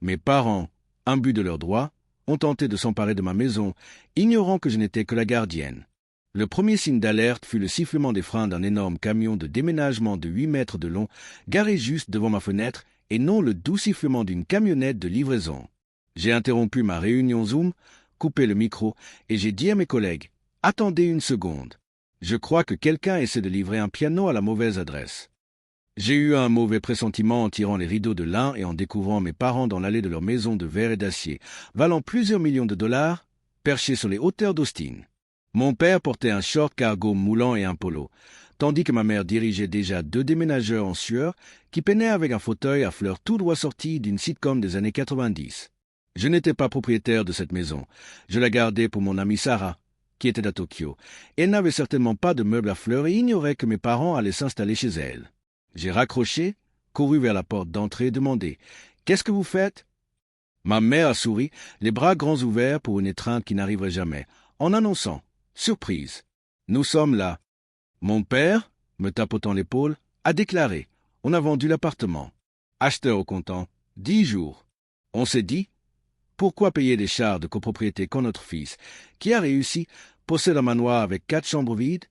Mes parents, imbus de leurs droits, ont tenté de s'emparer de ma maison, ignorant que je n'étais que la gardienne. Le premier signe d'alerte fut le sifflement des freins d'un énorme camion de déménagement de 8 mètres de long, garé juste devant ma fenêtre, et non le doux sifflement d'une camionnette de livraison. J'ai interrompu ma réunion Zoom, coupé le micro, et j'ai dit à mes collègues « Attendez une seconde. Je crois que quelqu'un essaie de livrer un piano à la mauvaise adresse. » J'ai eu un mauvais pressentiment en tirant les rideaux de lin et en découvrant mes parents dans l'allée de leur maison de verre et d'acier, valant plusieurs millions de dollars, perchés sur les hauteurs d'Austin. Mon père portait un short cargo moulant et un polo, tandis que ma mère dirigeait déjà 2 déménageurs en sueur qui peinaient avec un fauteuil à fleurs tout droit sorti d'une sitcom des années 90. Je n'étais pas propriétaire de cette maison. Je la gardais pour mon amie Sarah, qui était à Tokyo. Elle n'avait certainement pas de meubles à fleurs et ignorait que mes parents allaient s'installer chez elle. J'ai raccroché, couru vers la porte d'entrée et demandé « Qu'est-ce que vous faites ?» Ma mère a souri, les bras grands ouverts pour une étreinte qui n'arriverait jamais, en annonçant « Surprise, nous sommes là !» Mon père, me tapotant l'épaule, a déclaré « On a vendu l'appartement. Acheteur au comptant, 10 jours. » On s'est dit « Pourquoi payer des charges de copropriété quand notre fils, qui a réussi, possède un manoir avec 4 chambres vides ?»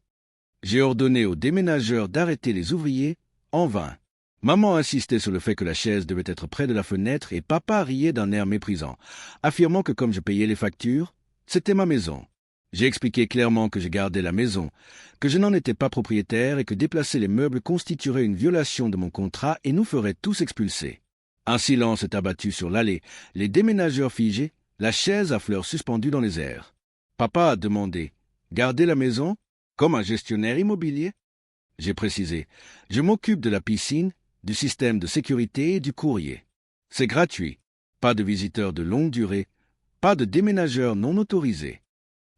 J'ai ordonné aux déménageurs d'arrêter les ouvriers, en vain. Maman insistait sur le fait que la chaise devait être près de la fenêtre et papa riait d'un air méprisant, affirmant que comme je payais les factures, c'était ma maison. J'ai expliqué clairement que je gardais la maison, que je n'en étais pas propriétaire et que déplacer les meubles constituerait une violation de mon contrat et nous ferait tous expulser. Un silence est abattu sur l'allée, les déménageurs figés, la chaise à fleurs suspendue dans les airs. Papa a demandé « Garder la maison ? Comme un gestionnaire immobilier ?» J'ai précisé « Je m'occupe de la piscine, du système de sécurité et du courrier. C'est gratuit. Pas de visiteurs de longue durée, pas de déménageurs non autorisés. »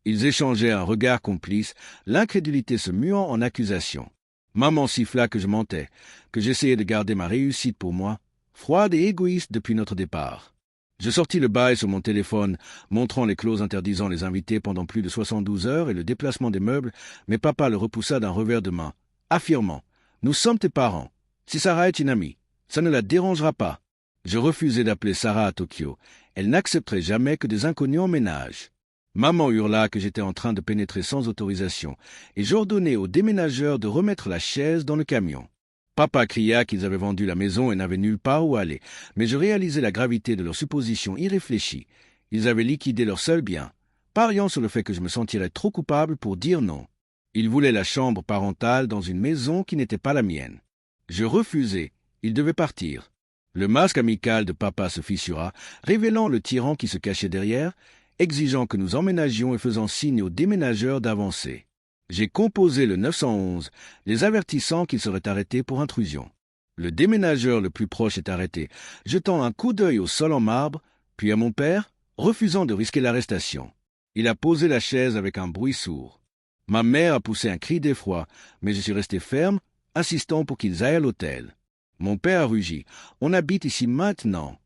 Ils échangeaient un regard complice, l'incrédulité se muant en accusation. Maman siffla que je mentais, que j'essayais de garder ma réussite pour moi, froide et égoïste depuis notre départ. Je sortis le bail sur mon téléphone, montrant les clauses interdisant les invités pendant plus de 72 heures et le déplacement des meubles, mais papa le repoussa d'un revers de main, affirmant « Nous sommes tes parents. Si Sarah est une amie, ça ne la dérangera pas. » Je refusai d'appeler Sarah à Tokyo. Elle n'accepterait jamais que des inconnus en ménage. Maman hurla que j'étais en train de pénétrer sans autorisation, et j'ordonnai aux déménageurs de remettre la chaise dans le camion. Papa cria qu'ils avaient vendu la maison et n'avaient nulle part où aller, mais je réalisais la gravité de leurs suppositions irréfléchies. Ils avaient liquidé leur seul bien, pariant sur le fait que je me sentirais trop coupable pour dire non. Ils voulaient la chambre parentale dans une maison qui n'était pas la mienne. Je refusai, ils devaient partir. Le masque amical de papa se fissura, révélant le tyran qui se cachait derrière, exigeant que nous emménagions et faisant signe aux déménageurs d'avancer. J'ai composé le 911, les avertissant qu'ils seraient arrêtés pour intrusion. Le déménageur le plus proche est arrêté, jetant un coup d'œil au sol en marbre, puis à mon père, refusant de risquer l'arrestation. Il a posé la chaise avec un bruit sourd. Ma mère a poussé un cri d'effroi, mais je suis resté ferme, insistant pour qu'ils aillent à l'hôtel. Mon père a rugi. « On habite ici maintenant. »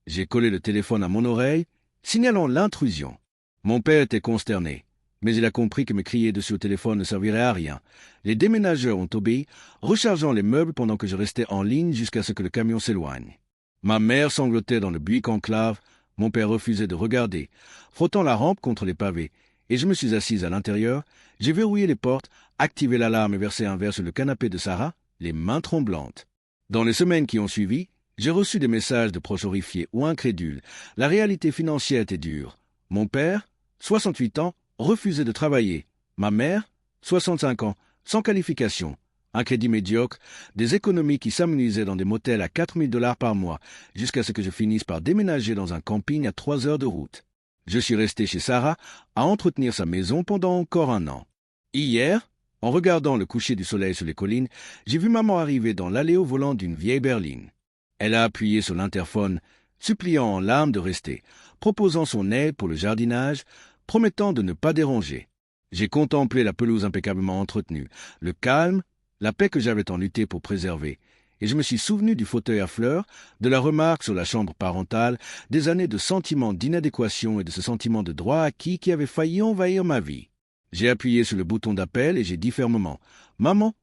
J'ai collé le téléphone à mon oreille, signalant l'intrusion. Mon père était consterné, mais il a compris que me crier dessus au téléphone ne servirait à rien. Les déménageurs ont obéi, rechargeant les meubles pendant que je restais en ligne jusqu'à ce que le camion s'éloigne. Ma mère sanglotait dans le buis conclave, mon père refusait de regarder, frottant la rampe contre les pavés, et je me suis assise à l'intérieur, j'ai verrouillé les portes, activé l'alarme et versé un verre sur le canapé de Sarah, les mains tremblantes. Dans les semaines qui ont suivi, j'ai reçu des messages de proches horrifiés ou incrédules. La réalité financière était dure. Mon père, 68 ans, refusait de travailler. Ma mère, 65 ans, sans qualification. Un crédit médiocre, des économies qui s'amenuisaient dans des motels à 4 000 $ par mois, jusqu'à ce que je finisse par déménager dans un camping à 3 heures de route. Je suis resté chez Sarah à entretenir sa maison pendant encore 1 an. Hier, en regardant le coucher du soleil sur les collines, j'ai vu maman arriver dans l'allée au volant d'une vieille berline. Elle a appuyé sur l'interphone, suppliant en larmes de rester, proposant son aide pour le jardinage, promettant de ne pas déranger. J'ai contemplé la pelouse impeccablement entretenue, le calme, la paix que j'avais tant lutté pour préserver, et je me suis souvenu du fauteuil à fleurs, de la remarque sur la chambre parentale, des années de sentiments d'inadéquation et de ce sentiment de droit acquis qui avait failli envahir ma vie. J'ai appuyé sur le bouton d'appel et j'ai dit fermement « Maman,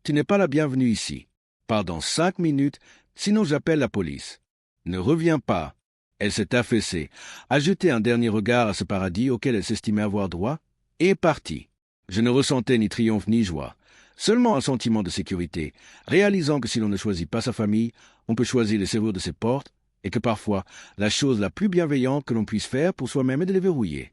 tu n'es pas la bienvenue ici. Pars dans 5 minutes, sinon j'appelle la police. » ne revient pas. Elle s'est affaissée, a jeté un dernier regard à ce paradis auquel elle s'estimait avoir droit, et est partie. Je ne ressentais ni triomphe ni joie, seulement un sentiment de sécurité, réalisant que si l'on ne choisit pas sa famille, on peut choisir les serrures de ses portes, et que parfois, la chose la plus bienveillante que l'on puisse faire pour soi-même est de les verrouiller.